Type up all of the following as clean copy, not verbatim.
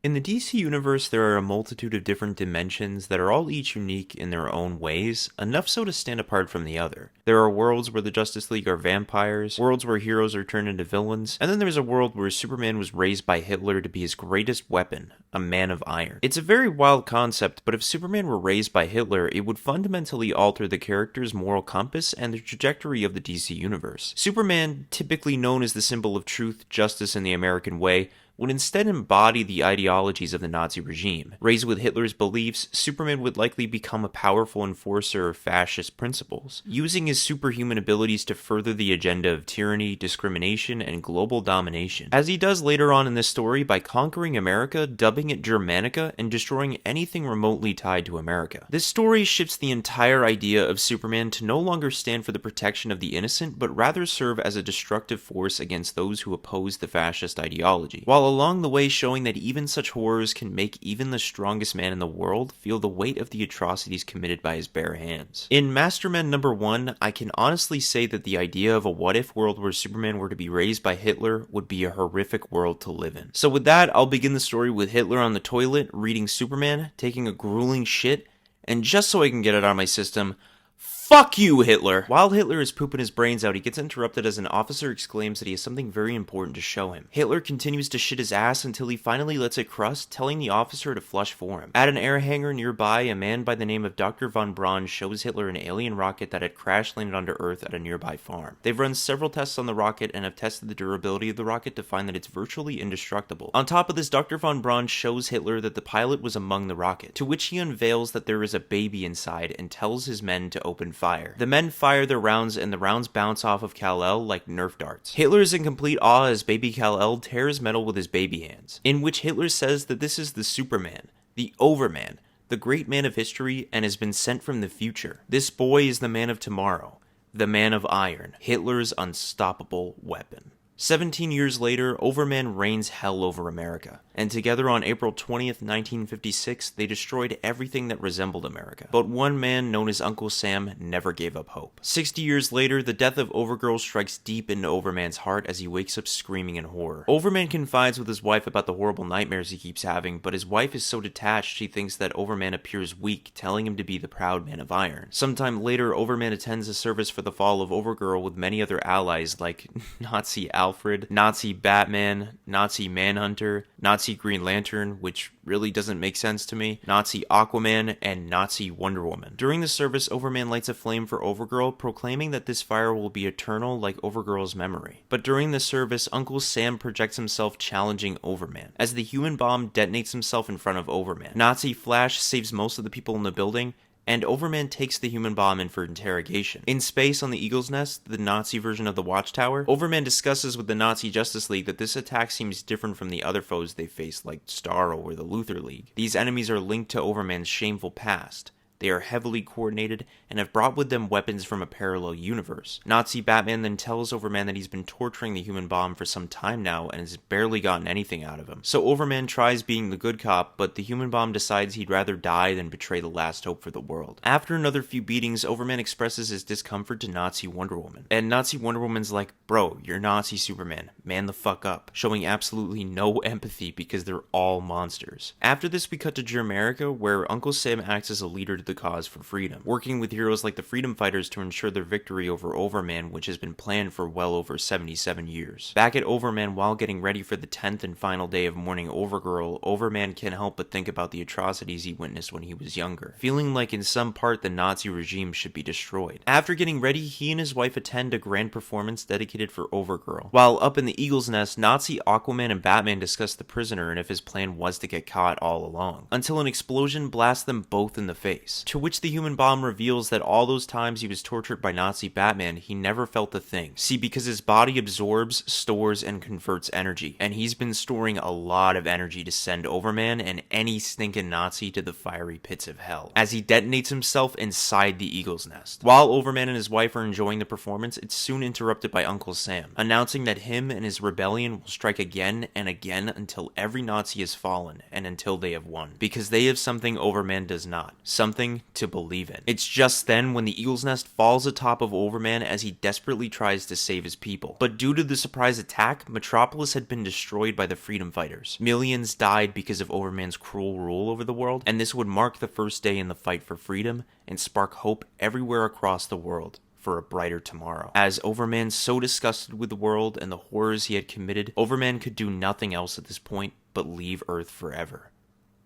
In the DC universe, there are a multitude of different dimensions that are all each unique in their own ways, enough so to stand apart from the other. There are worlds where the Justice League are vampires, worlds where heroes are turned into villains, and then there's a world where Superman was raised by Hitler to be his greatest weapon, a man of iron. It's a very wild concept, but if Superman were raised by Hitler, it would fundamentally alter the character's moral compass and the trajectory of the DC universe. Superman, typically known as the symbol of truth, justice, and the American way, would instead embody the ideologies of the Nazi regime. Raised with Hitler's beliefs, Superman would likely become a powerful enforcer of fascist principles, using his superhuman abilities to further the agenda of tyranny, discrimination, and global domination, as he does later on in this story by conquering America, dubbing it Germanica, and destroying anything remotely tied to America. This story shifts the entire idea of Superman to no longer stand for the protection of the innocent, but rather serve as a destructive force against those who oppose the fascist ideology, while along the way showing that even such horrors can make even the strongest man in the world feel the weight of the atrocities committed by his bare hands. In Mastermen number 1, I can honestly say that the idea of a what-if world where Superman were to be raised by Hitler would be a horrific world to live in. So with that, I'll begin the story with Hitler on the toilet, reading Superman, taking a grueling shit, and just so I can get it out of my system, fuck you, Hitler! While Hitler is pooping his brains out, he gets interrupted as an officer exclaims that he has something very important to show him. Hitler continues to shit his ass until he finally lets it crust, telling the officer to flush for him. At an air hangar nearby, a man by the name of Dr. von Braun shows Hitler an alien rocket that had crash-landed onto Earth at a nearby farm. They've run several tests on the rocket and have tested the durability of the rocket to find that it's virtually indestructible. On top of this, Dr. von Braun shows Hitler that the pilot was among the rocket, to which he unveils that there is a baby inside and tells his men to open fire. The men fire their rounds and the rounds bounce off of Kal-El like Nerf darts. Hitler is in complete awe as baby Kal-El tears metal with his baby hands, in which Hitler says that this is the Superman, the Overman, the great man of history, and has been sent from the future. This boy is the man of tomorrow, the man of iron, Hitler's unstoppable weapon. 17 years later, Overman reigns hell over America, and together on April 20th, 1956, they destroyed everything that resembled America. But one man, known as Uncle Sam, never gave up hope. 60 years later, the death of Overgirl strikes deep into Overman's heart as he wakes up screaming in horror. Overman confides with his wife about the horrible nightmares he keeps having, but his wife is so detached she thinks that Overman appears weak, telling him to be the proud man of iron. Sometime later, Overman attends a service for the fall of Overgirl with many other allies like Nazi Alfred, Nazi Batman, Nazi Manhunter, Nazi Green Lantern, which really doesn't make sense to me, Nazi Aquaman, and Nazi Wonder Woman. During the service, Overman lights a flame for Overgirl, proclaiming that this fire will be eternal like Overgirl's memory. But during the service, Uncle Sam projects himself challenging Overman, as the human bomb detonates himself in front of Overman. Nazi Flash saves most of the people in the building, and Overman takes the human bomb in for interrogation. In space on the Eagle's Nest, the Nazi version of the Watchtower, Overman discusses with the Nazi Justice League that this attack seems different from the other foes they face like Starro or the Luthor League. These enemies are linked to Overman's shameful past. They are heavily coordinated and have brought with them weapons from a parallel universe. Nazi Batman then tells Overman that he's been torturing the human bomb for some time now and has barely gotten anything out of him. So Overman tries being the good cop, but the human bomb decides he'd rather die than betray the last hope for the world. After another few beatings, Overman expresses his discomfort to Nazi Wonder Woman. And Nazi Wonder Woman's like, bro, you're Nazi Superman. Man the fuck up. Showing absolutely no empathy because they're all monsters. After this, we cut to Germerica, where Uncle Sam acts as a leader to the cause for freedom, working with heroes like the Freedom Fighters to ensure their victory over Overman, which has been planned for well over 77 years. Back at Overman, while getting ready for the 10th and final day of mourning Overgirl, Overman can't help but think about the atrocities he witnessed when he was younger, feeling like in some part the Nazi regime should be destroyed. After getting ready, he and his wife attend a grand performance dedicated for Overgirl. While up in the Eagle's Nest, Nazi Aquaman and Batman discuss the prisoner and if his plan was to get caught all along, until an explosion blasts them both in the face. To which the human bomb reveals that all those times he was tortured by Nazi Batman, he never felt a thing. See, because his body absorbs, stores, and converts energy, and he's been storing a lot of energy to send Overman and any stinking Nazi to the fiery pits of hell, as he detonates himself inside the Eagle's Nest. While Overman and his wife are enjoying the performance, it's soon interrupted by Uncle Sam, announcing that him and his rebellion will strike again and again until every Nazi has fallen, and until they have won. Because they have something Overman does not. Something thing to believe in. It's just then when the Eagle's Nest falls atop of Overman as he desperately tries to save his people. But due to the surprise attack, Metropolis had been destroyed by the freedom fighters. Millions died because of Overman's cruel rule over the world, and this would mark the first day in the fight for freedom and spark hope everywhere across the world for a brighter tomorrow. As Overman so disgusted with the world and the horrors he had committed, Overman could do nothing else at this point but leave Earth forever,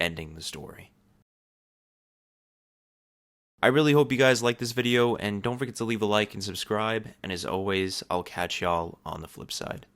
ending the story. I really hope you guys like this video, and don't forget to leave a like and subscribe, and as always, I'll catch y'all on the flip side.